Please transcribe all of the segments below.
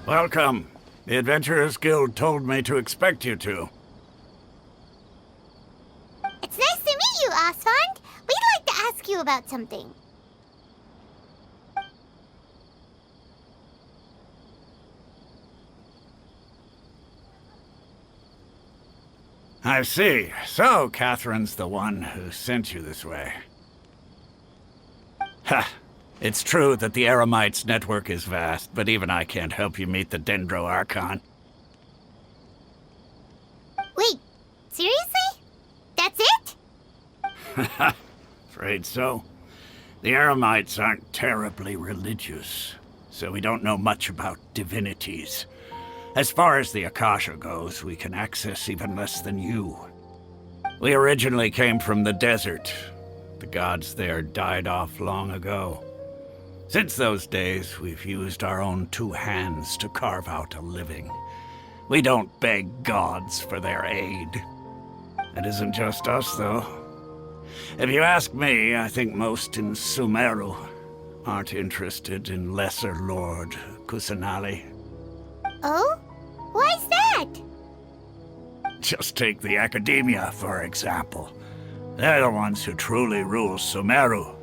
Welcome. The Adventurers Guild told me to expect you two. It's nice to meet you, Osfond. We'd like to ask you about something. I see. So, Catherine's the one who sent you this way. Ha! It's true that the Eremites' network is vast, but even I can't help you meet the Dendro Archon. Wait, seriously? That's it? Afraid so. The Eremites aren't terribly religious, so we don't know much about divinities. As far as the Akasha goes, we can access even less than you. We originally came from the desert. The gods there died off long ago. Since those days, we've used our own two hands to carve out a living. We don't beg gods for their aid. It isn't just us, though. If you ask me, I think most in Sumeru aren't interested in Lesser Lord Kusanali. Oh? Why's that? Just take the Academia, for example. They're the ones who truly rule Sumeru.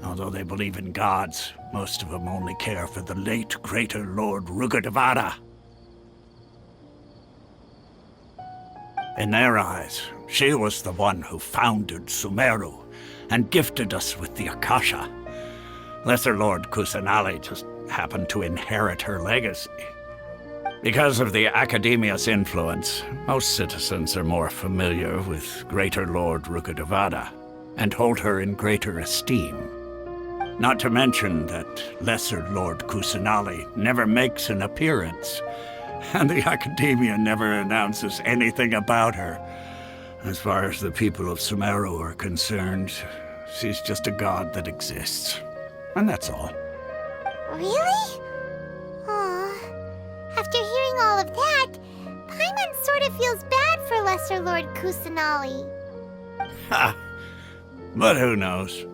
Although they believe in gods, most of them only care for the late Greater Lord Rugadavada. In their eyes, she was the one who founded Sumeru and gifted us with the Akasha. Lesser Lord Kusanali just happened to inherit her legacy. Because of the Academia's influence, most citizens are more familiar with Greater Lord Rugadavada and hold her in greater esteem. Not to mention that Lesser Lord Kusanali never makes an appearance, and the Academia never announces anything about her. As far as the people of Sumeru are concerned, she's just a god that exists. And that's all. Really? Aw. After hearing all of that, Paimon sort of feels bad for Lesser Lord Kusanali. Ha! But who knows?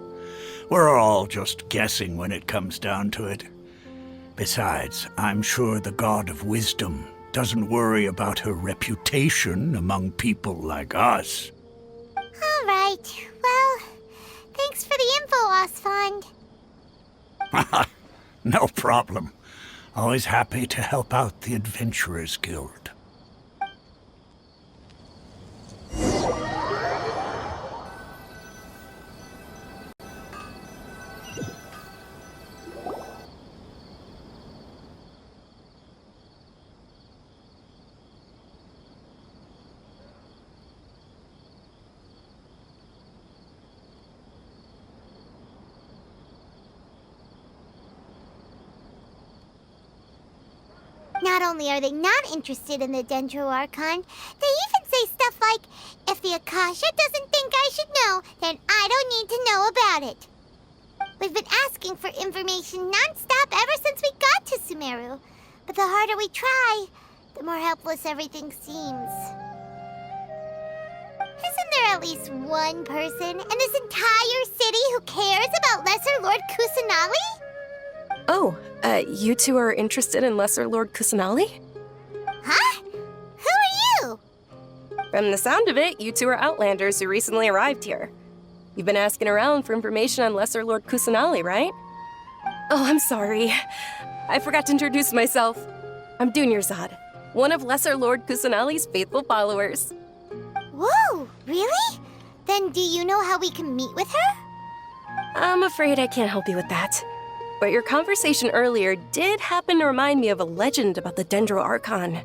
We're all just guessing when it comes down to it. Besides, I'm sure the God of Wisdom doesn't worry about her reputation among people like us. All right. Well, thanks for the info, Osfond. No problem. Always happy to help out the Adventurers Guild. Not only are they not interested in the Dendro Archon, they even say stuff like, if the Akasha doesn't think I should know, then I don't need to know about it. We've been asking for information non-stop ever since we got to Sumeru, but the harder we try, the more helpless everything seems. Isn't there at least one person in this entire city who cares about Lesser Lord Kusanali? Oh, you two are interested in Lesser Lord Kusanali? Huh? Who are you? From the sound of it, you two are Outlanders who recently arrived here. You've been asking around for information on Lesser Lord Kusanali, right? Oh, I'm sorry. I forgot to introduce myself. I'm Dunyarzad, one of Lesser Lord Kusanali's faithful followers. Whoa, really? Then do you know how we can meet with her? I'm afraid I can't help you with that. But your conversation earlier did happen to remind me of a legend about the Dendro Archon.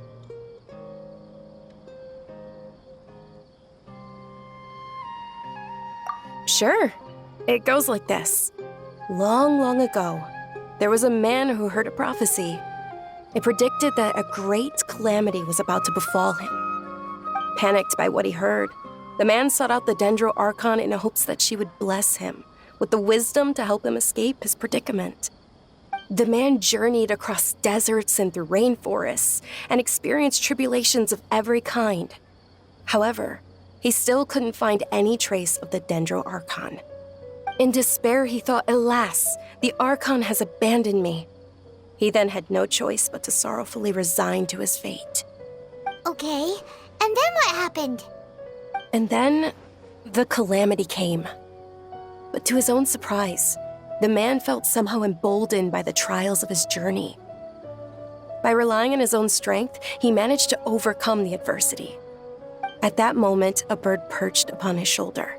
Sure. It goes like this. Long, long ago, there was a man who heard a prophecy. It predicted that a great calamity was about to befall him. Panicked by what he heard, the man sought out the Dendro Archon in hopes that she would bless him with the wisdom to help him escape his predicament. The man journeyed across deserts and through rainforests and experienced tribulations of every kind. However, he still couldn't find any trace of the Dendro Archon. In despair, he thought, alas, the Archon has abandoned me. He then had no choice but to sorrowfully resign to his fate. Okay, and then what happened? And then, the calamity came. But to his own surprise, the man felt somehow emboldened by the trials of his journey. By relying on his own strength, he managed to overcome the adversity. At that moment, a bird perched upon his shoulder.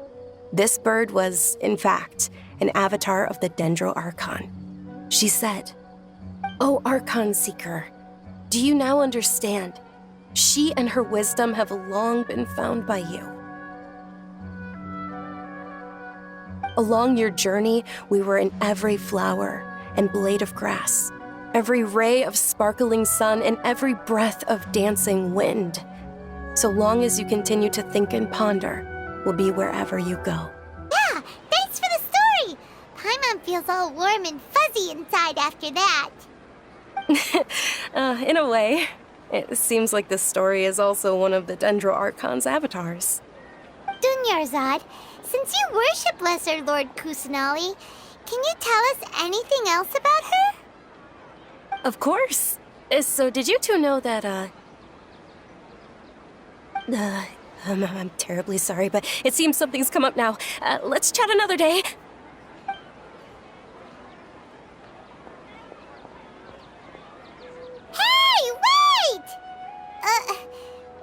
This bird was, in fact, an avatar of the Dendro Archon. She said, "O Archon Seeker, do you now understand? She and her wisdom have long been found by you. Along your journey, we were in every flower and blade of grass, every ray of sparkling sun, and every breath of dancing wind. So long as you continue to think and ponder, we'll be wherever you go." Yeah, thanks for the story! Paimon feels all warm and fuzzy inside after that. In a way. It seems like this story is also one of the Dendro Archon's avatars. Dunyarzad, since you worship Lesser Lord Kusanali, can you tell us anything else about her? Of course. So did you two know that, I'm terribly sorry, but it seems something's come up now. Let's chat another day. Hey, wait!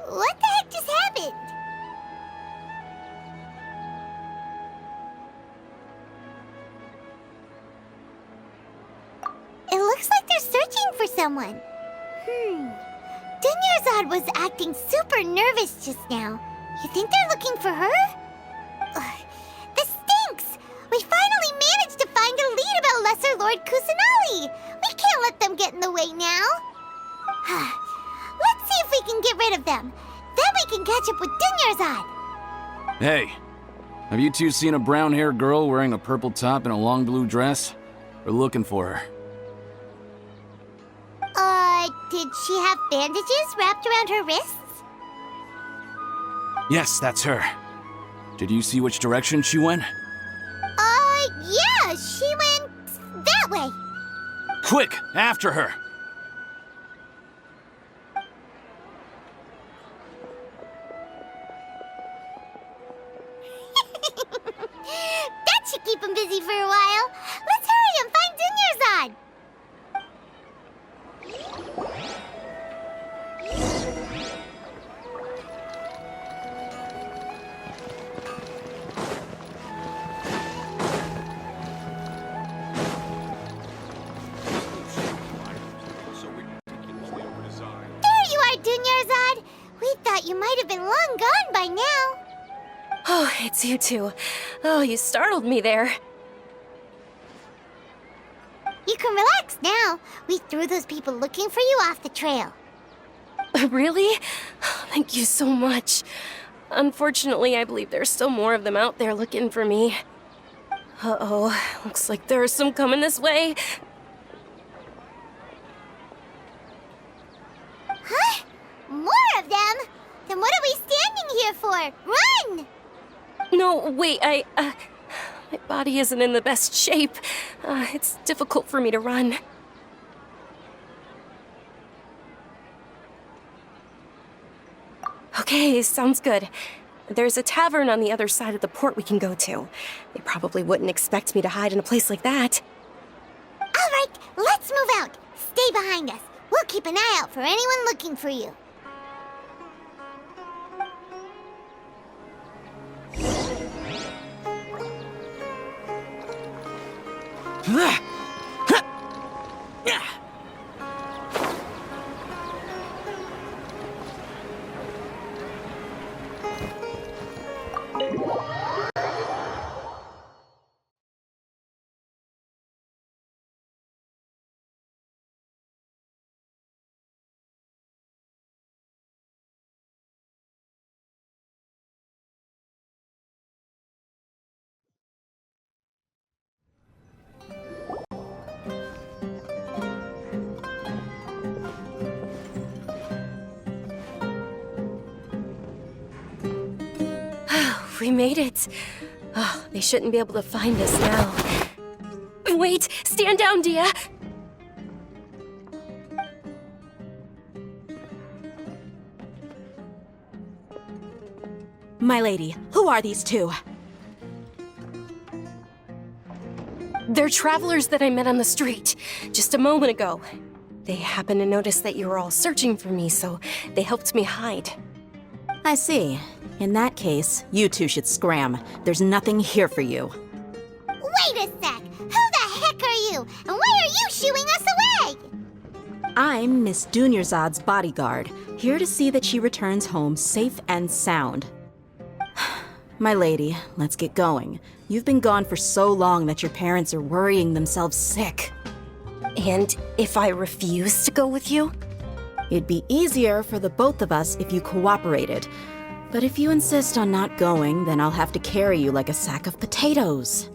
What the heck just happened? It looks like they're searching for someone. Dunyarzad was acting super nervous just now. You think they're looking for her? This stinks! We finally managed to find a lead about Lesser Lord Kusanali! We can't let them get in the way now. Let's see if we can get rid of them. Then we can catch up with Dunyarzad. Hey, have you two seen a brown-haired girl wearing a purple top and a long blue dress? We're looking for her. Did she have bandages wrapped around her wrists? Yes, that's her. Did you see which direction she went? Yeah, she went that way. Quick, after her! That should keep him busy for a while. Let's hurry and find Dunyarzad. Dunyarzad, we thought you might have been long gone by now. Oh, it's you two. Oh, you startled me there. You can relax now. We threw those people looking for you off the trail. Really? Thank you so much. Unfortunately, I believe there's still more of them out there looking for me. Uh-oh, looks like there are some coming this way. Huh? More of them? Then what are we standing here for? Run! No, wait, my body isn't in the best shape. It's difficult for me to run. Okay, sounds good. There's a tavern on the other side of the port we can go to. They probably wouldn't expect me to hide in a place like that. All right, let's move out. Stay behind us. We'll keep an eye out for anyone looking for you. We made it. Oh, they shouldn't be able to find us now. Wait, stand down, Dia. My lady, who are these two? They're travelers that I met on the street just a moment ago. They happened to notice that you were all searching for me, so they helped me hide. I see. In that case, you two should scram. There's nothing here for you. Wait a sec! Who the heck are you? And why are you shooing us away? I'm Miss Dunyarzad's bodyguard, here to see that she returns home safe and sound. My lady, let's get going. You've been gone for so long that your parents are worrying themselves sick. And if I refuse to go with you? It'd be easier for the both of us if you cooperated. But if you insist on not going, then I'll have to carry you like a sack of potatoes.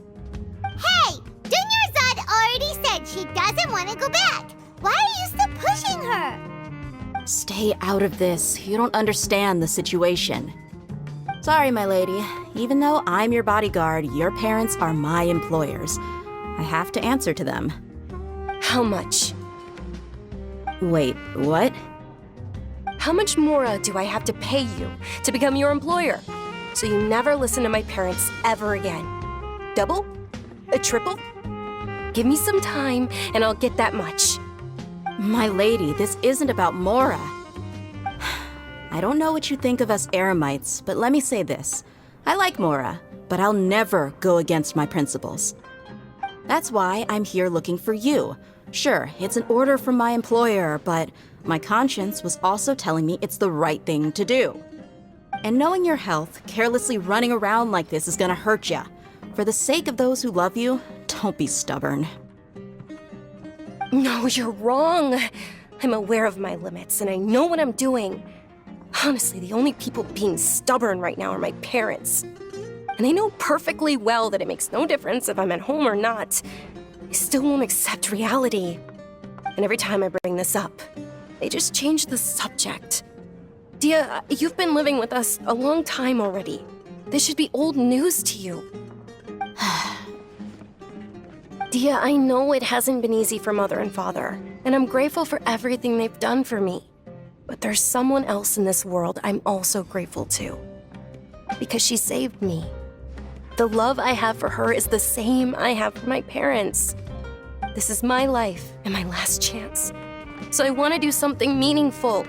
Hey! Dunyarzad already said she doesn't want to go back. Why are you still pushing her? Stay out of this. You don't understand the situation. Sorry, my lady. Even though I'm your bodyguard, your parents are my employers. I have to answer to them. How much? Wait, what? How much more do I have to pay you to become your employer? So you never listen to my parents ever again. Double? A triple? Give me some time and I'll get that much. My lady, this isn't about Mora. I don't know what you think of us Eremites, but let me say this. I like Mora, but I'll never go against my principles. That's why I'm here looking for you. Sure, it's an order from my employer, but my conscience was also telling me it's the right thing to do. And knowing your health, carelessly running around like this is gonna hurt ya. For the sake of those who love you, don't be stubborn. No, you're wrong. I'm aware of my limits and I know what I'm doing. Honestly, the only people being stubborn right now are my parents. And they know perfectly well that it makes no difference if I'm at home or not. They still won't accept reality. And every time I bring this up, they just change the subject. Dia, you've been living with us a long time already. This should be old news to you. Dia, I know it hasn't been easy for Mother and Father, and I'm grateful for everything they've done for me. But there's someone else in this world I'm also grateful to. Because she saved me. The love I have for her is the same I have for my parents. This is my life and my last chance. So I want to do something meaningful.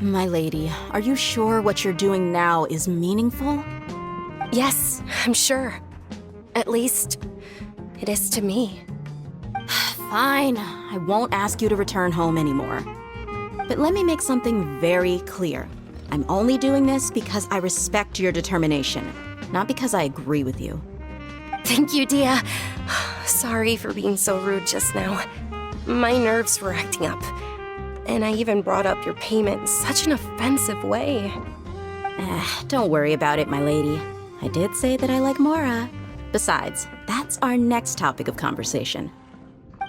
My lady, are you sure what you're doing now is meaningful? Yes, I'm sure. At least, it is to me. Fine, I won't ask you to return home anymore. But let me make something very clear. I'm only doing this because I respect your determination, not because I agree with you. Thank you, Dia. Sorry for being so rude just now. My nerves were acting up. And I even brought up your payment in such an offensive way. Don't worry about it, my lady. I did say that I like Mora. Besides, that's our next topic of conversation.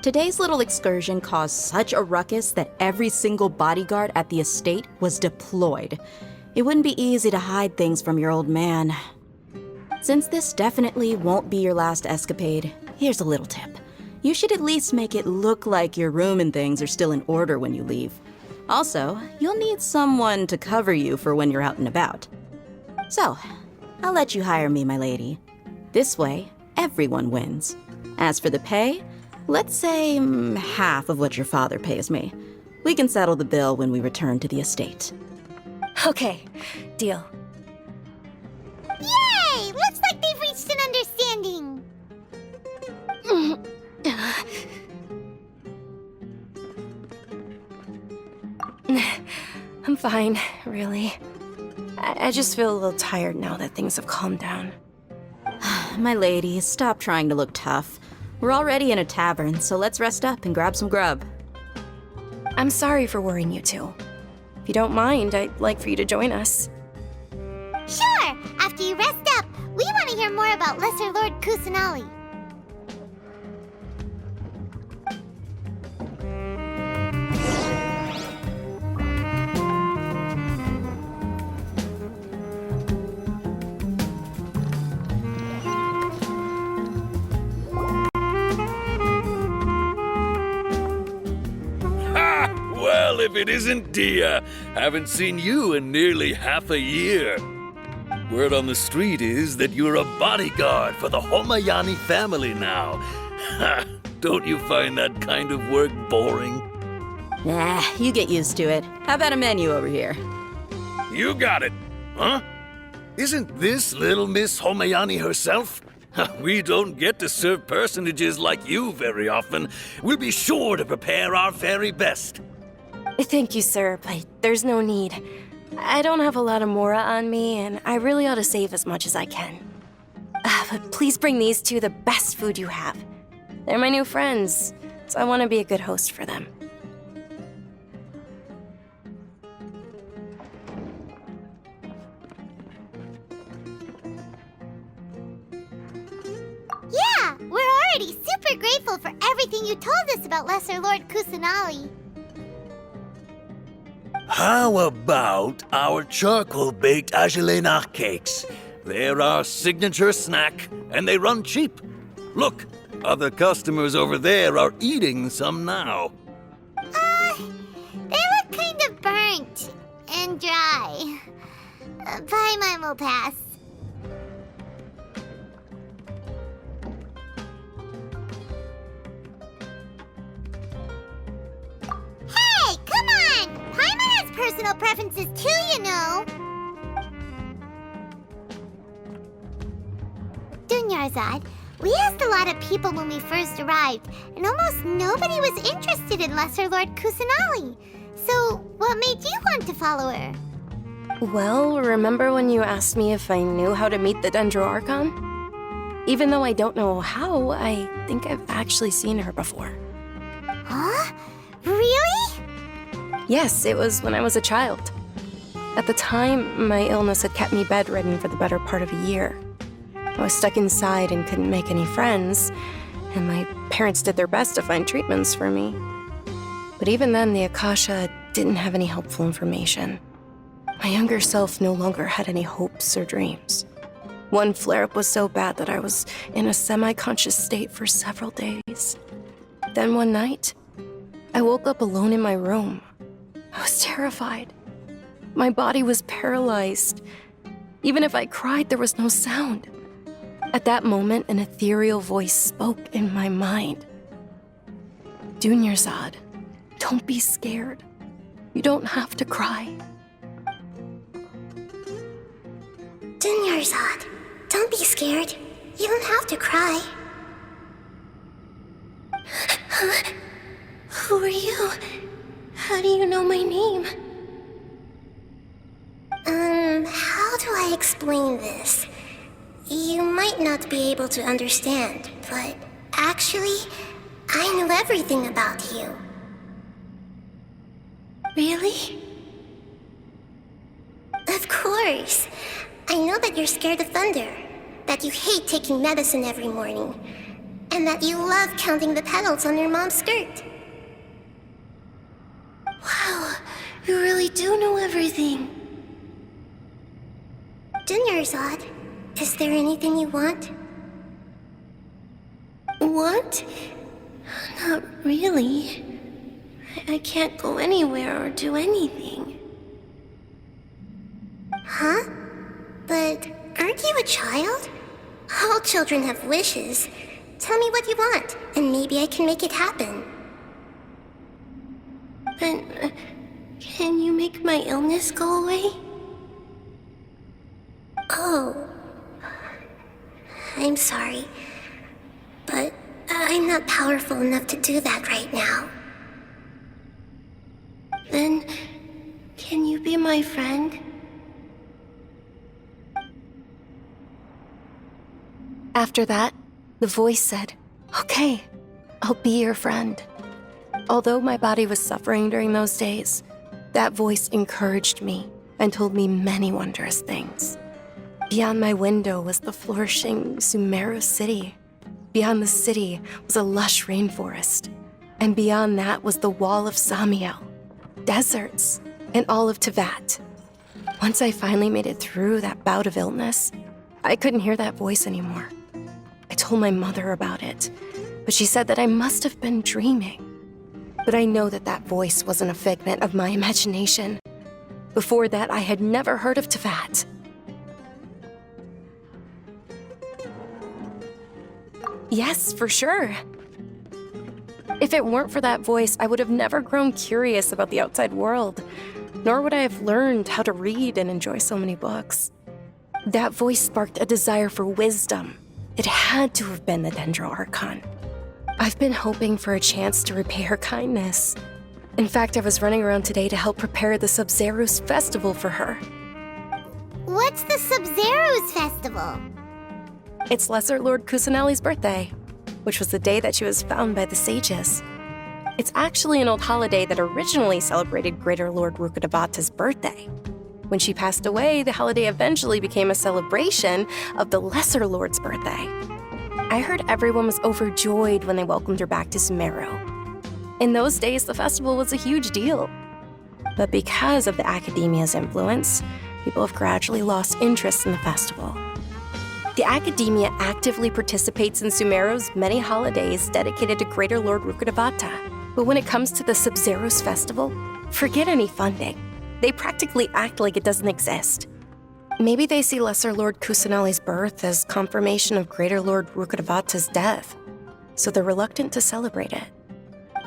Today's little excursion caused such a ruckus that every single bodyguard at the estate was deployed. It wouldn't be easy to hide things from your old man. Since this definitely won't be your last escapade, here's a little tip. You should at least make it look like your room and things are still in order when you leave. Also, you'll need someone to cover you for when you're out and about. So, I'll let you hire me, my lady. This way, everyone wins. As for the pay, let's say half of what your father pays me. We can settle the bill when we return to the estate. Okay, deal. Yay! Looks like they've reached an understanding. I'm fine, really. I just feel a little tired now that things have calmed down. My lady, stop trying to look tough. We're already in a tavern, so let's rest up and grab some grub. I'm sorry for worrying you two. If you don't mind, I'd like for you to join us. Sure! After you rest up, we want to hear more about Lesser Lord Kusanali. Well, if it isn't Dia. Haven't seen you in nearly half a year. Word on the street is that you're a bodyguard for the Homayani family now. Don't you find that kind of work boring? Nah, you get used to it. How about a menu over here? You got it. Huh? Isn't this little Miss Homayani herself? We don't get to serve personages like you very often. We'll be sure to prepare our very best. Thank you, sir, but there's no need. I don't have a lot of Mora on me, and I really ought to save as much as I can. But please bring these two the best food you have. They're my new friends, so I want to be a good host for them. Yeah, we're already super grateful for everything you told us about Lesser Lord Kusanali. How about our charcoal-baked agelenach cakes? They're our signature snack, and they run cheap. Look, other customers over there are eating some now. They look kind of burnt and dry. Paimon will pass. Hey, come on! Paimon has personal preferences too, you know. Dunyarzad, we asked a lot of people when we first arrived, and almost nobody was interested in Lesser Lord Kusanali. So, what made you want to follow her? Well, remember when you asked me if I knew how to meet the Dendro Archon? Even though I don't know how, I think I've actually seen her before. Huh? Really? Yes, it was when I was a child. At the time, my illness had kept me bedridden for the better part of a year. I was stuck inside and couldn't make any friends, and my parents did their best to find treatments for me. But even then, the Akasha didn't have any helpful information. My younger self no longer had any hopes or dreams. One flare-up was so bad that I was in a semi-conscious state for several days. Then one night, I woke up alone in my room. I was terrified. My body was paralyzed. Even if I cried, there was no sound. At that moment, an ethereal voice spoke in my mind. Dunyarzad, don't be scared. You don't have to cry. Dunyarzad, don't be scared. You don't have to cry. Who are you? How do you know my name? How do I explain this? You might not be able to understand, but actually, I know everything about you. Really? Of course. I know that you're scared of thunder, that you hate taking medicine every morning, and that you love counting the petals on your mom's skirt. Wow, you really do know everything. Dunyarzad, is there anything you want? Want? Not really. I can't go anywhere or do anything. Huh? But aren't you a child? All children have wishes. Tell me what you want, and maybe I can make it happen. But can you make my illness go away? Oh. I'm sorry, but I'm not powerful enough to do that right now. Then, can you be my friend? After that, the voice said, "Okay, I'll be your friend." Although my body was suffering during those days, that voice encouraged me and told me many wondrous things. Beyond my window was the flourishing Sumeru city. Beyond the city was a lush rainforest. And beyond that was the wall of Samiel, deserts, and all of Tevat. Once I finally made it through that bout of illness, I couldn't hear that voice anymore. I told my mother about it, but she said that I must have been dreaming. But I know that that voice wasn't a figment of my imagination. Before that, I had never heard of Teyvat. Yes, for sure. If it weren't for that voice, I would have never grown curious about the outside world, nor would I have learned how to read and enjoy so many books. That voice sparked a desire for wisdom. It had to have been the Dendro Archon. I've been hoping for a chance to repay her kindness. In fact, I was running around today to help prepare the Sub-Zero's festival for her. What's the Sub-Zero's festival? It's Lesser Lord Kusanali's birthday, which was the day that she was found by the sages. It's actually an old holiday that originally celebrated Greater Lord Rukkhadevata's birthday. When she passed away, the holiday eventually became a celebration of the Lesser Lord's birthday. I heard everyone was overjoyed when they welcomed her back to Sumeru. In those days, the festival was a huge deal. But because of the Academia's influence, people have gradually lost interest in the festival. The Academia actively participates in Sumeru's many holidays dedicated to Greater Lord Rukkhadevata. But when it comes to the Sub-Zero's festival, forget any funding. They practically act like it doesn't exist. Maybe they see Lesser Lord Kusanali's birth as confirmation of Greater Lord Rukkhadevata's death, so they're reluctant to celebrate it.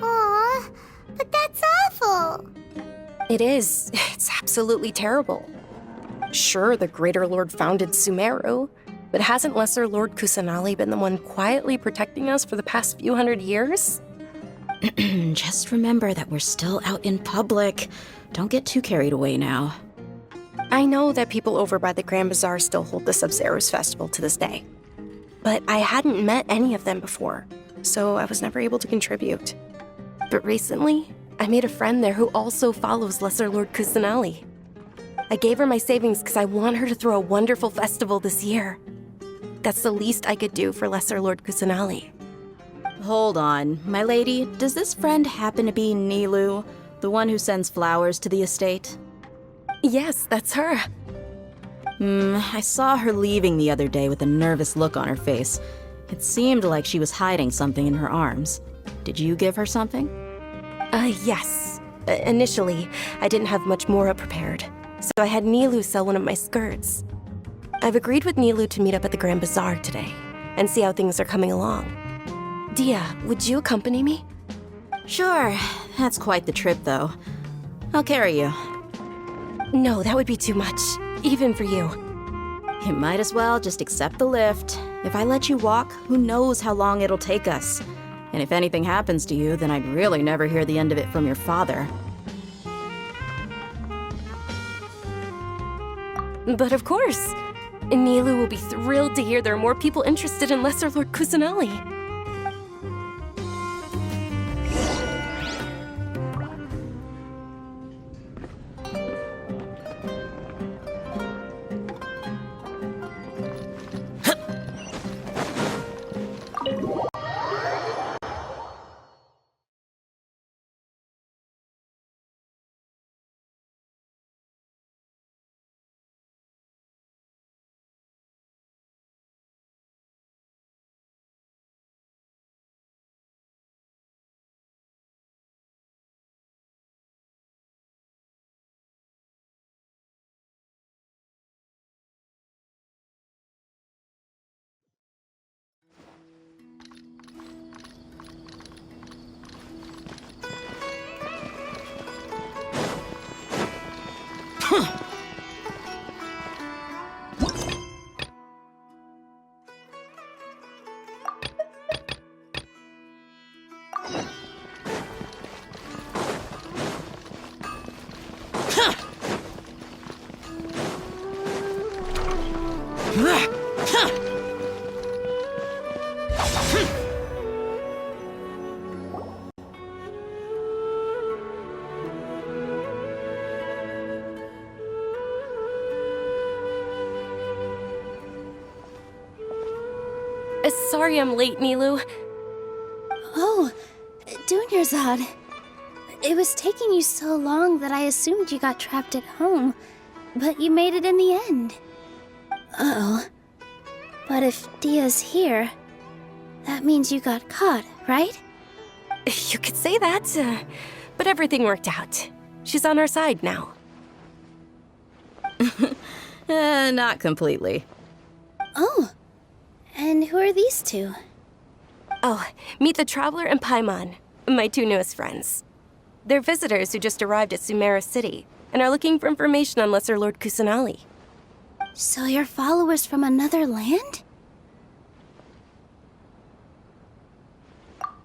Aw, but that's awful. It is. It's absolutely terrible. Sure, the Greater Lord founded Sumeru, but hasn't Lesser Lord Kusanali been the one quietly protecting us for the past few hundred years? Just remember that we're still out in public. Don't get too carried away now. I know that people over by the Grand Bazaar still hold the Sub-Zero's festival to this day. But I hadn't met any of them before, so I was never able to contribute. But recently, I made a friend there who also follows Lesser Lord Kusanali. I gave her my savings because I want her to throw a wonderful festival this year. That's the least I could do for Lesser Lord Kusanali. Hold on, my lady. Does this friend happen to be Nilu, the one who sends flowers to the estate? Yes, that's her. I saw her leaving the other day with a nervous look on her face. It seemed like she was hiding something in her arms. Did you give her something? Yes. Initially, I didn't have much Mora prepared, so I had Nilu sell one of my skirts. I've agreed with Nilu to meet up at the Grand Bazaar today and see how things are coming along. Dia, would you accompany me? Sure. That's quite the trip, though. I'll carry you. No, that would be too much, even for you. You might as well just accept the lift. If I let you walk, who knows how long it'll take us. And if anything happens to you, then I'd really never hear the end of it from your father. But of course. Nilu will be thrilled to hear there are more people interested in Lesser Lord Kusanali. Sorry I'm late, Nilu. Oh, Dunyarzad. It was taking you so long that I assumed you got trapped at home, but you made it in the end. Uh-oh. But if Dia's here, that means you got caught, right? You could say that, but everything worked out. She's on our side now. Not completely. Oh, and who are these two? Oh, meet the Traveler and Paimon, my two newest friends. They're visitors who just arrived at Sumeru City and are looking for information on Lesser Lord Kusanali. So you're followers from another land?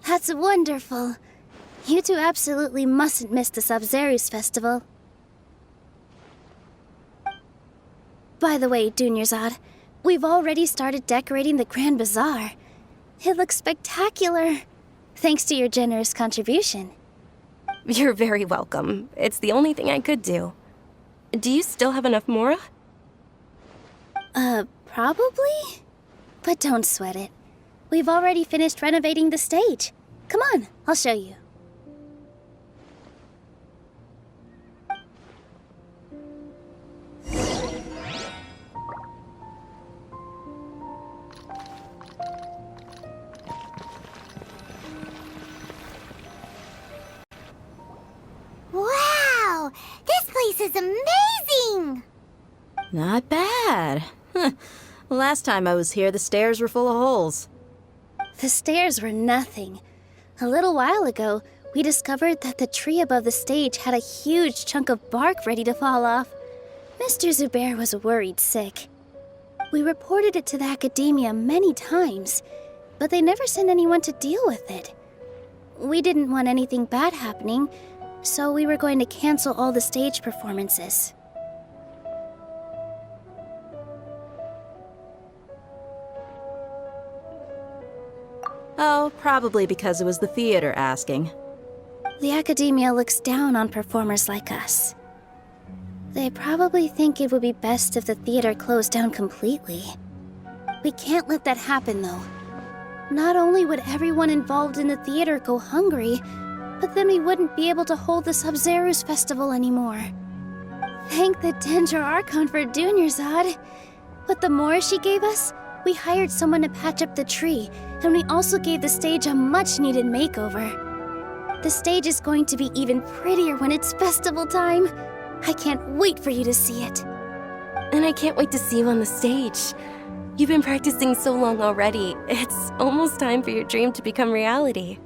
That's wonderful. You two absolutely mustn't miss the Sub-Zerus festival. By the way, Dunyarzad, we've already started decorating the Grand Bazaar. It looks spectacular, thanks to your generous contribution. You're very welcome. It's the only thing I could do. Do you still have enough Mora? Probably? But don't sweat it. We've already finished renovating the stage. Come on, I'll show you. Wow! This place is amazing! Not bad. Last time I was here, the stairs were full of holes. The stairs were nothing. A little while ago, we discovered that the tree above the stage had a huge chunk of bark ready to fall off. Mr. Zubair was worried sick. We reported it to the academia many times, but they never sent anyone to deal with it. We didn't want anything bad happening, so we were going to cancel all the stage performances. Oh, probably because it was the theater asking. The academia looks down on performers like us. They probably think it would be best if the theater closed down completely. We can't let that happen, though. Not only would everyone involved in the theater go hungry, but then we wouldn't be able to hold the Sub-Zerus festival anymore. Thank the Dendro Archon for Dunyarzad. With the Mora she gave us, we hired someone to patch up the tree, and we also gave the stage a much-needed makeover. The stage is going to be even prettier when it's festival time. I can't wait for you to see it. And I can't wait to see you on the stage. You've been practicing so long already. It's almost time for your dream to become reality.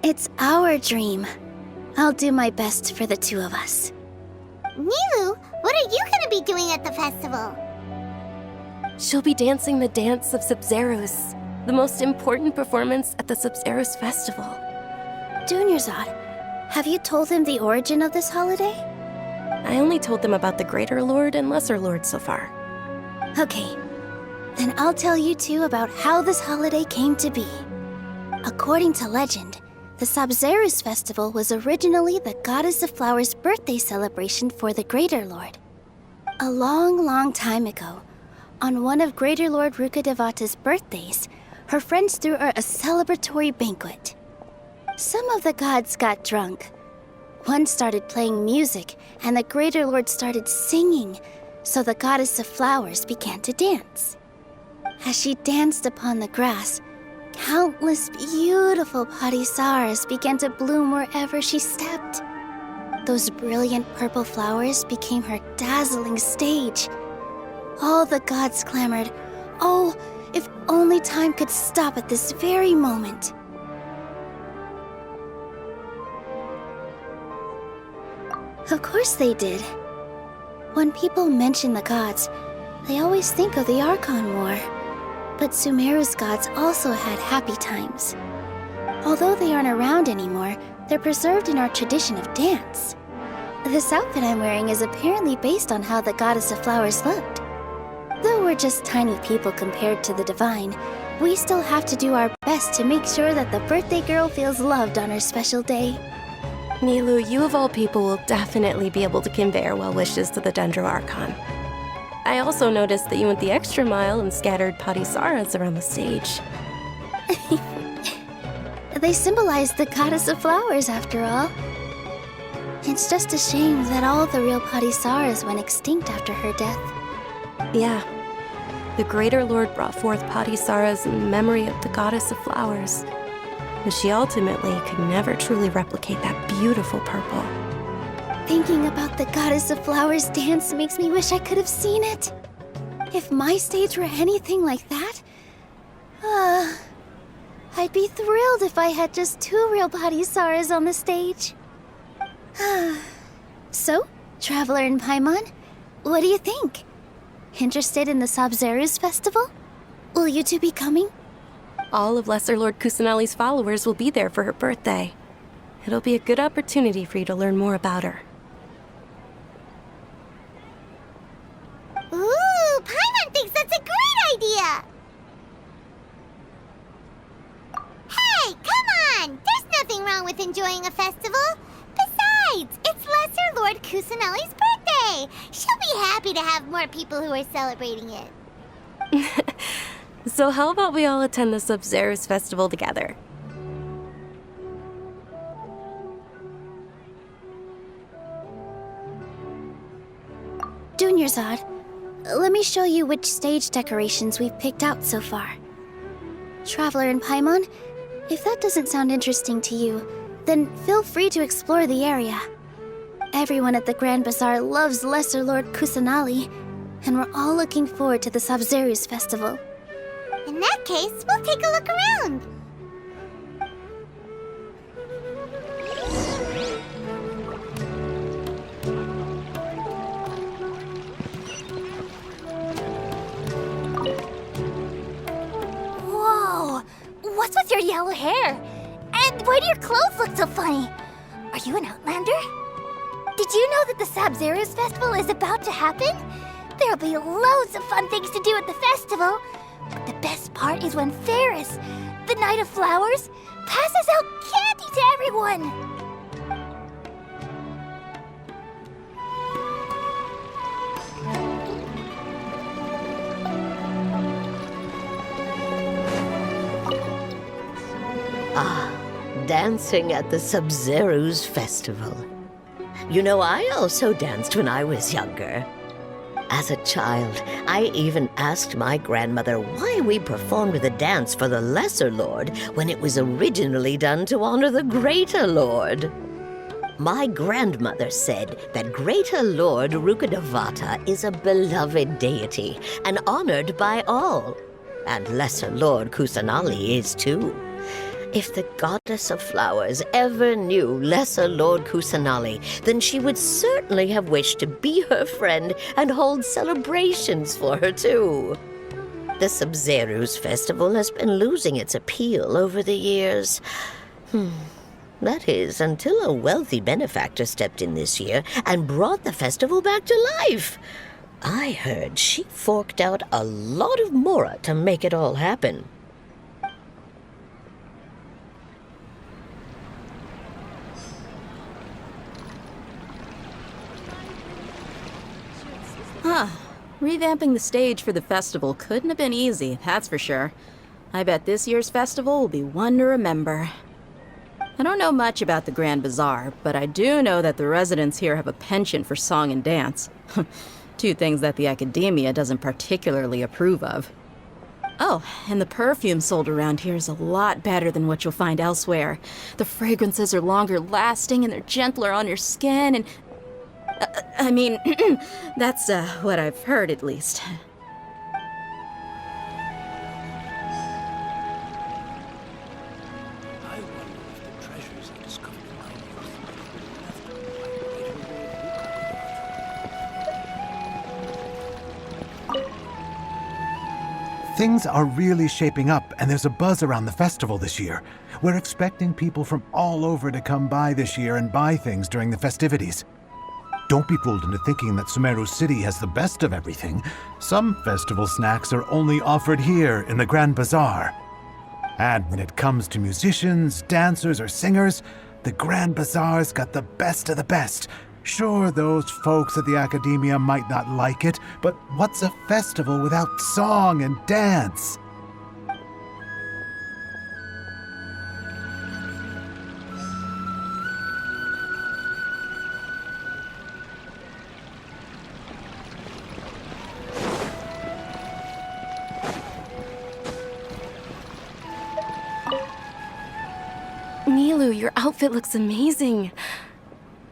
It's our dream. I'll do my best for the two of us. Nilu, what are you gonna be doing at the festival? She'll be dancing the dance of Sub-Zerus, the most important performance at the Sub-Zerus festival. Dunyarzad, have you told him the origin of this holiday? I only told them about the Greater Lord and Lesser Lord so far. Okay, then I'll tell you two about how this holiday came to be. According to legend, the Sub-Zerus festival was originally the Goddess of Flowers' birthday celebration for the Greater Lord. A long, long time ago, on one of Greater Lord Rukkhadevata's birthdays, her friends threw her a celebratory banquet. Some of the gods got drunk. One started playing music, and the Greater Lord started singing, so the Goddess of Flowers began to dance. As she danced upon the grass, countless beautiful parisaras began to bloom wherever she stepped. Those brilliant purple flowers became her dazzling stage. All the gods clamored, "Oh, if only time could stop at this very moment." Of course they did. When people mention the gods, they always think of the Archon War. But Sumeru's gods also had happy times. Although they aren't around anymore, they're preserved in our tradition of dance. This outfit I'm wearing is apparently based on how the Goddess of Flowers looked. Though we're just tiny people compared to the divine, we still have to do our best to make sure that the birthday girl feels loved on her special day. Nilu, you of all people will definitely be able to convey our well wishes to the Dendro Archon. I also noticed that you went the extra mile and scattered parisaras around the stage. They symbolize the Goddess of Flowers, after all. It's just a shame that all the real parisaras went extinct after her death. Yeah. The Greater Lord brought forth parisaras in memory of the Goddess of Flowers. but she ultimately could never truly replicate that beautiful purple. Thinking about the Goddess of Flowers dance makes me wish I could have seen it. If my stage were anything like that, I'd be thrilled if I had just 2 real body Saras on the stage. So, Traveler and Paimon, what do you think? Interested in the Sabzeruz festival? Will you two be coming? All of Lesser Lord Kusanali's followers will be there for her birthday. It'll be a good opportunity for you to learn more about her. Ooh, Paimon thinks that's a great idea! Hey, come on! There's nothing wrong with enjoying a festival. Besides, it's Lesser Lord Kusanali's birthday. She'll be happy to have more people who are celebrating it. So how about we all attend the Sabzeruz festival together? Dunyarzad, let me show you which stage decorations we've picked out so far. Traveler and Paimon, if that doesn't sound interesting to you, then feel free to explore the area. Everyone at the Grand Bazaar loves Lesser Lord Kusanali, and we're all looking forward to the Sabzeruz festival. In that case, we'll take a look around. Whoa! What's with your yellow hair? And why do your clothes look so funny? Are you an outlander? Did you know that the Sabzeruz festival is about to happen? There'll be loads of fun things to do at the festival. But the best part is when Ferris, the Knight of Flowers, passes out candy to everyone. Dancing at the Sabzeruz festival. You know, I also danced when I was younger. As a child, I even asked my grandmother why we performed the dance for the Lesser Lord when it was originally done to honor the Greater Lord. My grandmother said that Greater Lord Rukkhadevata is a beloved deity and honored by all. And Lesser Lord Kusanali is too. If the Goddess of Flowers ever knew Lesser Lord Kusanali, then she would certainly have wished to be her friend and hold celebrations for her, too. The Sabzeruz festival has been losing its appeal over the years. That is, until a wealthy benefactor stepped in this year and brought the festival back to life. I heard she forked out a lot of mora to make it all happen. Revamping the stage for the festival couldn't have been easy, that's for sure. I bet this year's festival will be one to remember. I don't know much about the Grand Bazaar, but I do know that the residents here have a penchant for song and dance. 2 things that the academia doesn't particularly approve of. Oh, and the perfume sold around here is a lot better than what you'll find elsewhere. The fragrances are longer lasting and they're gentler on your skin and... I mean, that's what I've heard, at least. I wonder if the treasures I discovered in my youth might have been left by Rukkhadevata. Things are really shaping up, and there's a buzz around the festival this year. We're expecting people from all over to come by this year and buy things during the festivities. Don't be fooled into thinking that Sumeru City has the best of everything. Some festival snacks are only offered here in the Grand Bazaar. And when it comes to musicians, dancers, or singers, the Grand Bazaar's got the best of the best. Sure, those folks at the academia might not like it, but what's a festival without song and dance? Nilu, your outfit looks amazing.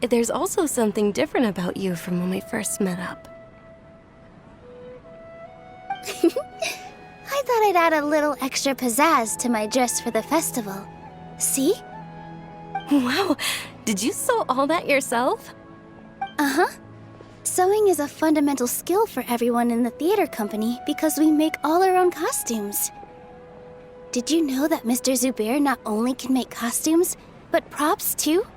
There's also something different about you from when we first met up. I thought I'd add a little extra pizzazz to my dress for the festival. See? Wow, did you sew all that yourself? Uh-huh. Sewing is a fundamental skill for everyone in the theater company because we make all our own costumes. Did you know that Mr. Zubair not only can make costumes, but props too?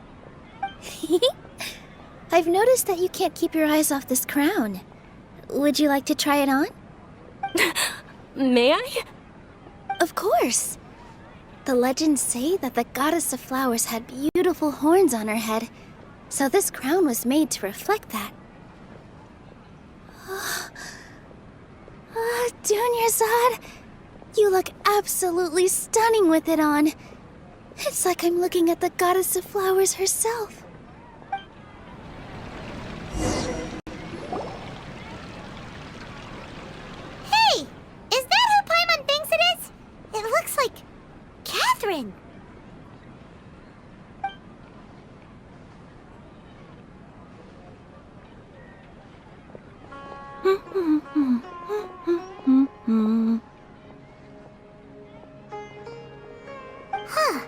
I've noticed that you can't keep your eyes off this crown. Would you like to try it on? May I? Of course. The legends say that the goddess of flowers had beautiful horns on her head, so this crown was made to reflect that. Dunyarzad, you look absolutely stunning with it on. It's like I'm looking at the goddess of flowers herself. Hey! Is that who Paimon thinks it is? It looks like Catherine. Huh.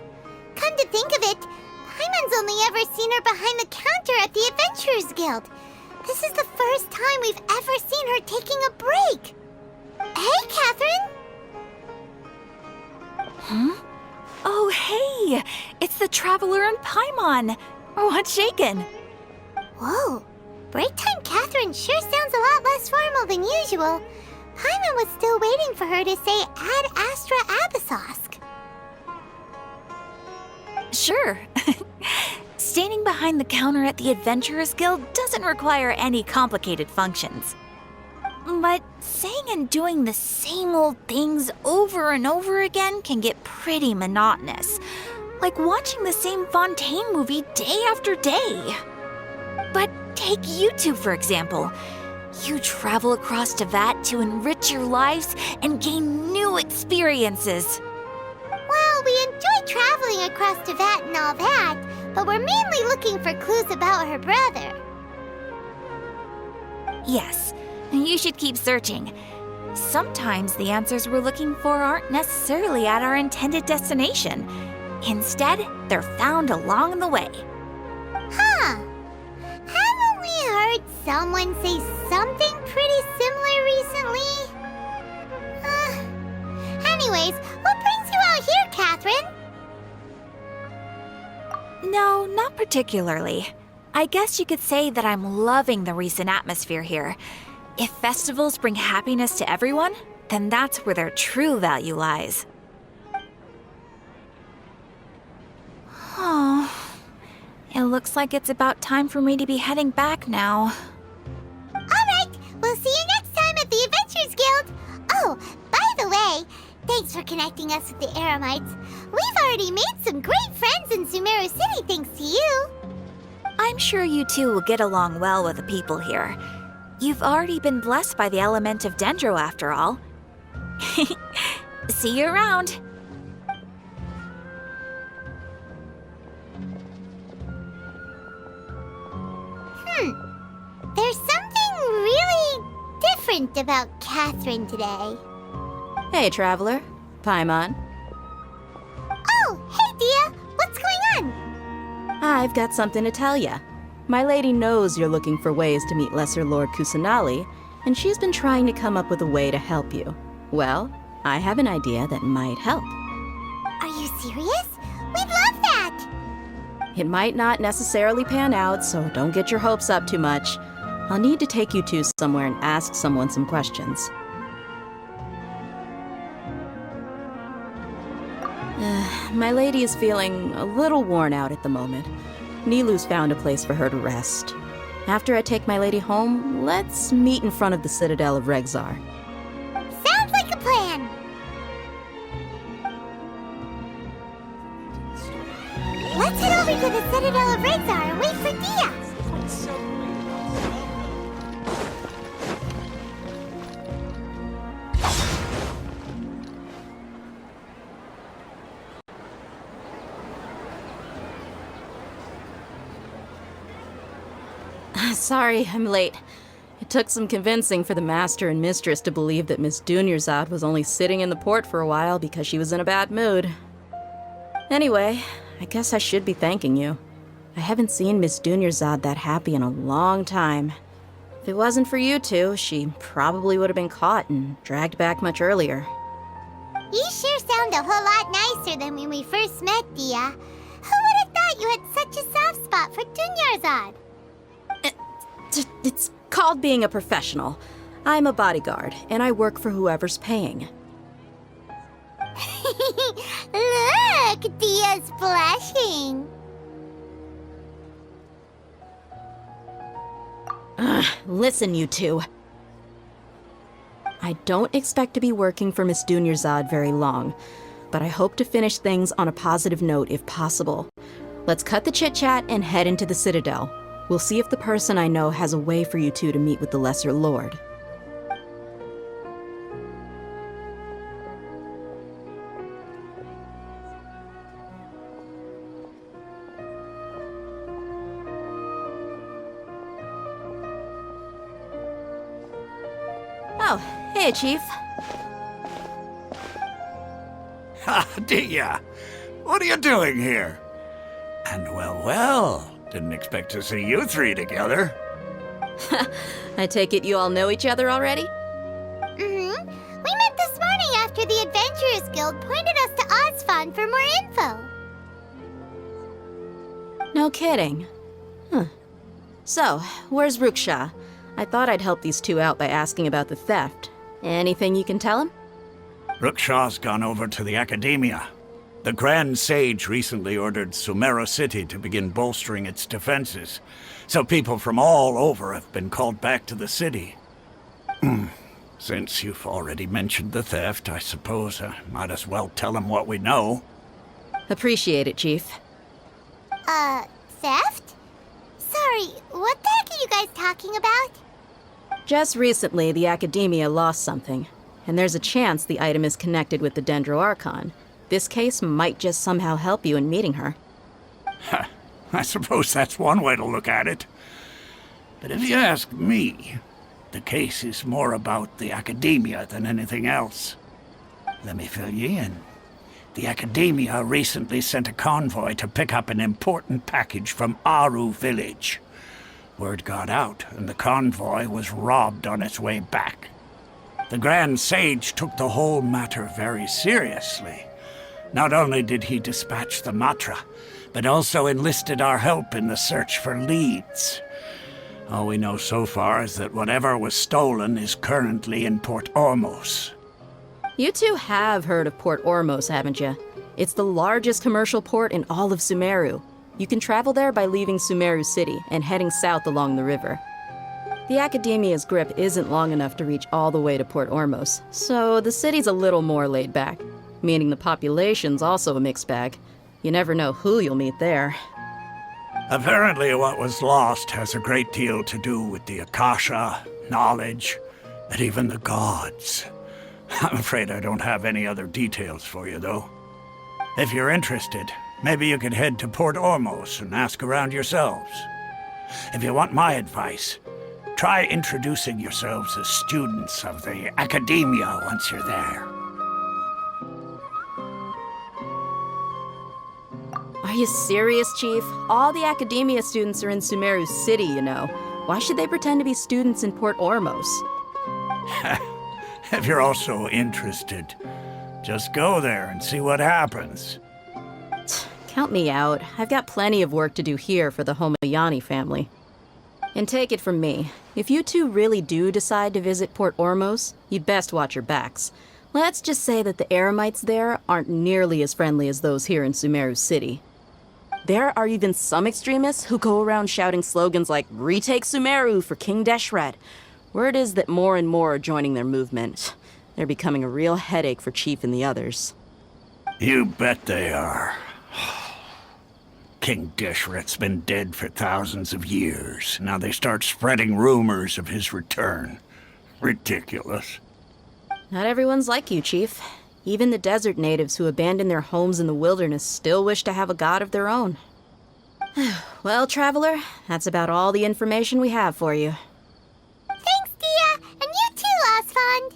Come to think of it, Paimon's only ever seen her behind the counter at the Adventurers Guild. This is the first time we've ever seen her taking a break. Hey, Catherine! Huh? Oh, hey! It's the Traveler and Paimon! What's shaken? Whoa. Break time Catherine sure sounds a lot less formal than usual. Paimon was still waiting for her to say Ad Astra Abyssosque. Sure. Standing behind the counter at the Adventurers Guild doesn't require any complicated functions. But saying and doing the same old things over and over again can get pretty monotonous. Like watching the same Fontaine movie day after day. But take you two, for example. You travel across Tevat to enrich your lives and gain new experiences. Well, we enjoy traveling across Tevat and all that, but we're mainly looking for clues about her brother. Yes, you should keep searching. Sometimes the answers we're looking for aren't necessarily at our intended destination. Instead, they're found along the way. Huh. Haven't we heard someone say something pretty similar recently? Anyways, what brings you out here, Catherine? No, not particularly. I guess you could say that I'm loving the recent atmosphere here. If festivals bring happiness to everyone, then that's where their true value lies. Oh, it looks like it's about time for me to be heading back now. Alright, we'll see you next time at the Adventurers Guild. Oh, by the way, thanks for connecting us with the Eremites. We've already made some great friends in Sumeru City thanks to you. I'm sure you two will get along well with the people here. You've already been blessed by the element of Dendro after all. See you around. There's something really different about Catherine today. Hey, Traveler. Paimon. Oh, hey, Dia! What's going on? I've got something to tell ya. My lady knows you're looking for ways to meet Lesser Lord Kusanali, and she's been trying to come up with a way to help you. Well, I have an idea that might help. Are you serious? We'd love that! It might not necessarily pan out, so don't get your hopes up too much. I'll need to take you two somewhere and ask someone some questions. My lady is feeling a little worn out at the moment. Nilu's found a place for her to rest. After I take my lady home, let's meet in front of the Citadel of Regzar. Sounds like a plan! Let's head over to the Citadel of Regzar and wait for Dia! Sorry, I'm late. It took some convincing for the master and mistress to believe that Miss Dunyarzad was only sitting in the port for a while because she was in a bad mood. Anyway, I guess I should be thanking you. I haven't seen Miss Dunyarzad that happy in a long time. If it wasn't for you two, she probably would have been caught and dragged back much earlier. You sure sound a whole lot nicer than when we first met, Dia. Who would have thought you had such a soft spot for Dunyarzad? It's called being a professional. I'm a bodyguard, and I work for whoever's paying. Look, Dia's blushing. Listen, you two. I don't expect to be working for Miss Dunyarzad very long, but I hope to finish things on a positive note if possible. Let's cut the chit-chat and head into the Citadel. We'll see if the person I know has a way for you two to meet with the Lesser Lord. Oh, hey, Chief. Ha, Dia! What are you doing here? And well, didn't expect to see you three together. I take it you all know each other already? Mm-hmm. We met this morning after the Adventurers Guild pointed us to Ozfon for more info. No kidding. Huh. So, where's Ruksha? I thought I'd help these two out by asking about the theft. Anything you can tell him? Ruksha's gone over to the Academia. The Grand Sage recently ordered Sumeru City to begin bolstering its defenses, so people from all over have been called back to the city. Since you've already mentioned the theft, I suppose I might as well tell them what we know. Appreciate it, Chief. Theft? Sorry, what the heck are you guys talking about? Just recently, the Academia lost something, and there's a chance the item is connected with the Dendro Archon. This case might just somehow help you in meeting her. I suppose that's one way to look at it. But if you ask me, the case is more about the Academia than anything else. Let me fill you in. The Academia recently sent a convoy to pick up an important package from Aru village. Word got out, and the convoy was robbed on its way back. The Grand Sage took the whole matter very seriously. Not only did he dispatch the Matra, but also enlisted our help in the search for leads. All we know so far is that whatever was stolen is currently in Port Ormos. You two have heard of Port Ormos, haven't you? It's the largest commercial port in all of Sumeru. You can travel there by leaving Sumeru City and heading south along the river. The Academia's grip isn't long enough to reach all the way to Port Ormos, so the city's a little more laid back, meaning the population's also a mixed bag. You never know who you'll meet there. Apparently what was lost has a great deal to do with the Akasha, knowledge, and even the gods. I'm afraid I don't have any other details for you, though. If you're interested, maybe you could head to Port Ormos and ask around yourselves. If you want my advice, try introducing yourselves as students of the Academia once you're there. Are you serious, Chief? All the Academia students are in Sumeru City, you know. Why should they pretend to be students in Port Ormos? If you're also interested, just go there and see what happens. Count me out. I've got plenty of work to do here for the Homayani family. And take it from me, if you two really do decide to visit Port Ormos, you'd best watch your backs. Let's just say that the Eremites there aren't nearly as friendly as those here in Sumeru City. There are even some extremists who go around shouting slogans like, "Retake Sumeru for King Deshret." Word is that more and more are joining their movement. They're becoming a real headache for Chief and the others. You bet they are. King Deshret's been dead for thousands of years. Now they start spreading rumors of his return. Ridiculous. Not everyone's like you, Chief. Even the desert natives who abandoned their homes in the wilderness still wish to have a god of their own. Well, Traveler, that's about all the information we have for you. Thanks, Dia, and you too, Osfond.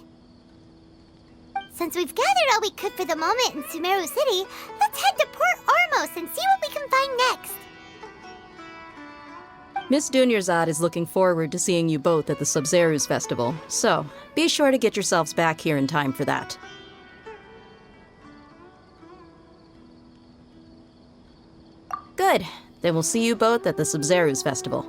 Since we've gathered all we could for the moment in Sumeru City, let's head to Port Ormos and see what we can find next. Miss Dunyarzad is looking forward to seeing you both at the Sub-Zeru's Festival, so be sure to get yourselves back here in time for that. Good. Then we'll see you both at the Sub-Zeru's Festival.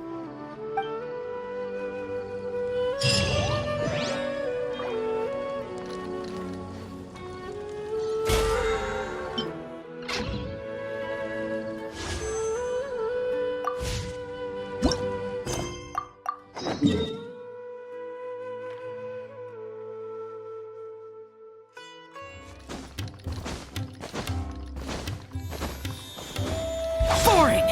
Boring!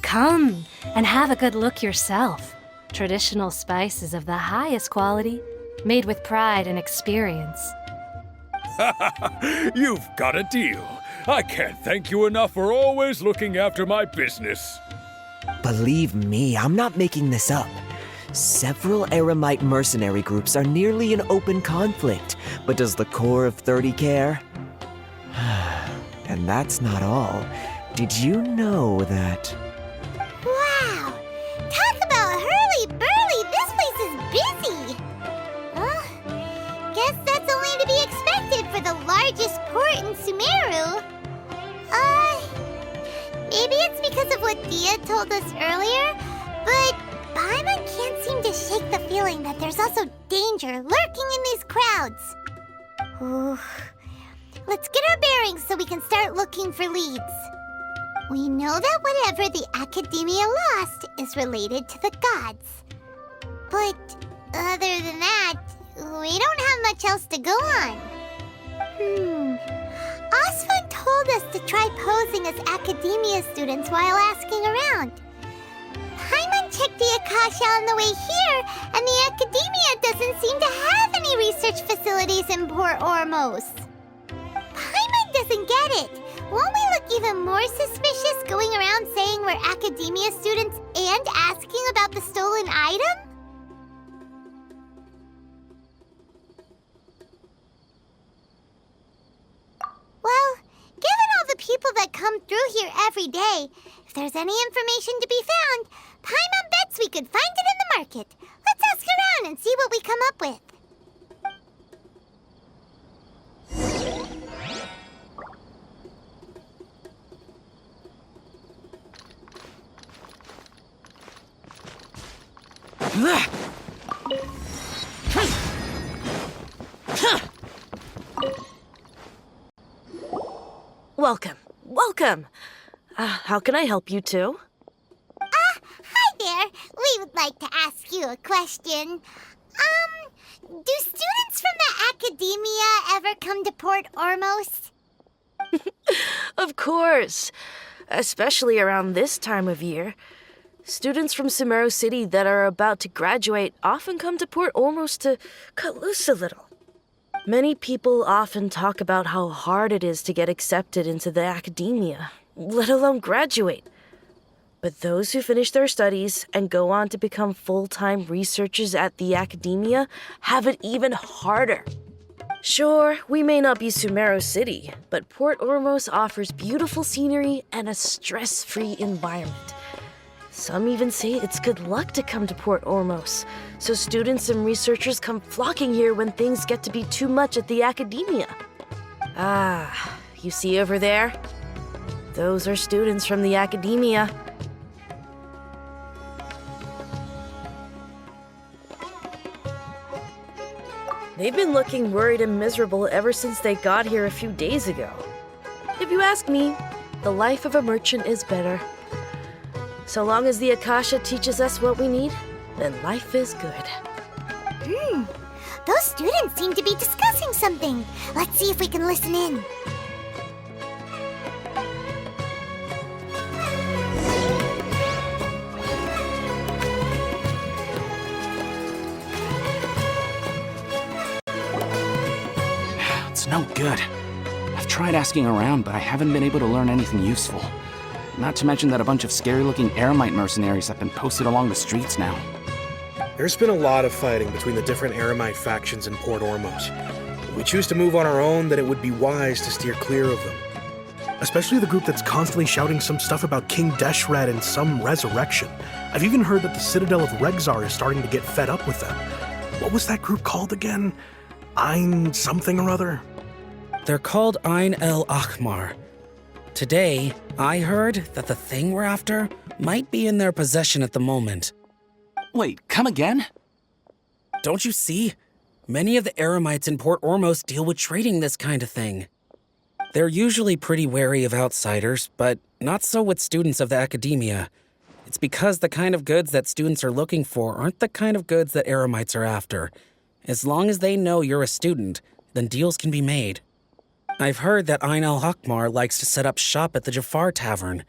Come and have a good look yourself. Traditional spices of the highest quality, made with pride and experience. You've got a deal. I can't thank you enough for always looking after my business. Believe me, I'm not making this up. Several Eremite mercenary groups are nearly in open conflict, but does the core of 30 care? And that's not all. Did you know that... Wow! Talk about hurly-burly! This place is busy! Guess that's only to be expected for the largest port in Sumeru. Maybe it's because of what Dia told us earlier, but Paimon can't seem to shake the feeling that there's also danger lurking in these crowds. Ooh. Let's get our bearings so we can start looking for leads. We know that whatever the Academia lost is related to the gods. But other than that, we don't have much else to go on. Osfund told us to try posing as Academia students while asking around. Paimon checked the Akasha on the way here, and the Academia doesn't seem to have any research facilities in Port Ormos. Paimon doesn't get it. Won't we look even more suspicious going around saying we're Academia students and asking about the stolen item? Well, given all the people that come through here every day, if there's any information to be found, Paimon bets we could find it in the market. Let's ask around and see what we come up with. Welcome. Welcome. How can I help you two? Hi there. We would like to ask you a question. Do students from the Academia ever come to Port Ormos? Of course. Especially around this time of year. Students from Sumeru City that are about to graduate often come to Port Ormos to cut loose a little. Many people often talk about how hard it is to get accepted into the Academia, let alone graduate. But those who finish their studies and go on to become full-time researchers at the Academia have it even harder. Sure, we may not be Sumeru City, but Port Ormos offers beautiful scenery and a stress-free environment. Some even say it's good luck to come to Port Ormos, so students and researchers come flocking here when things get to be too much at the Academia. You see over there? Those are students from the Academia. They've been looking worried and miserable ever since they got here a few days ago. If you ask me, the life of a merchant is better. So long as the Akasha teaches us what we need, then life is good. Those students seem to be discussing something. Let's see if we can listen in. no good. I've tried asking around, but I haven't been able to learn anything useful. Not to mention that a bunch of scary-looking Eremite mercenaries have been posted along the streets now. There's been a lot of fighting between the different Eremite factions in Port Ormos. If we choose to move on our own, then it would be wise to steer clear of them. Especially the group that's constantly shouting some stuff about King Deshret and some resurrection. I've even heard that the Citadel of Regzar is starting to get fed up with them. What was that group called again? Ein something or other? They're called Ein El Akhmar. Today, I heard that the thing we're after might be in their possession at the moment. Wait, come again? Don't you see? Many of the Eremites in Port Ormos deal with trading this kind of thing. They're usually pretty wary of outsiders, but not so with students of the academia. It's because the kind of goods that students are looking for aren't the kind of goods that Eremites are after. As long as they know you're a student, then deals can be made. I've heard that Ein El Hakmar likes to set up shop at the Jafar Tavern.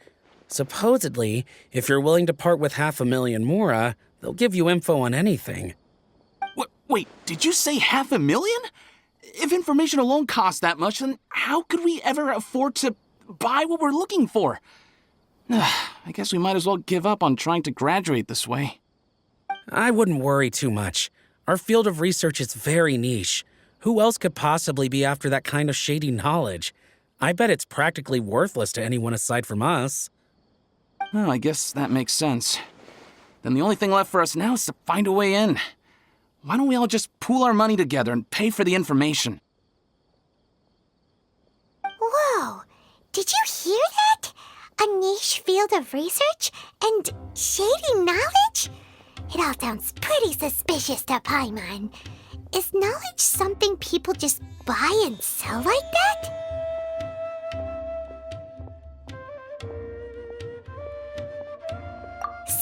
Supposedly, if you're willing to part with 500,000 Mora, they'll give you info on anything. Wait, did you say 500,000? If information alone costs that much, then how could we ever afford to buy what we're looking for? I guess we might as well give up on trying to graduate this way. I wouldn't worry too much. Our field of research is very niche. Who else could possibly be after that kind of shady knowledge? I bet it's practically worthless to anyone aside from us. Well, I guess that makes sense. Then the only thing left for us now is to find a way in. Why don't we all just pool our money together and pay for the information? Whoa! Did you hear that? A niche field of research and shady knowledge? It all sounds pretty suspicious to Paimon. Is knowledge something people just buy and sell like that?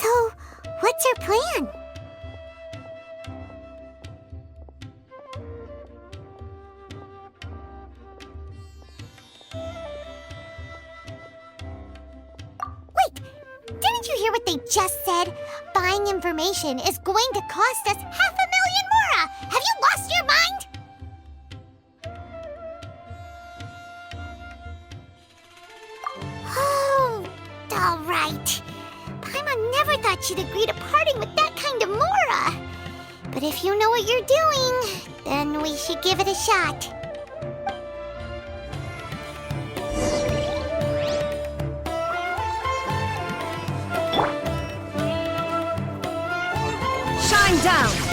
So, what's your plan? Wait, didn't you hear what they just said? Buying information is going to cost us 500,000 Mora! Have you lost your mind? Oh, all right. Paimon never thought she'd agree to parting with that kind of Mora. But if you know what you're doing, then we should give it a shot. Shine down!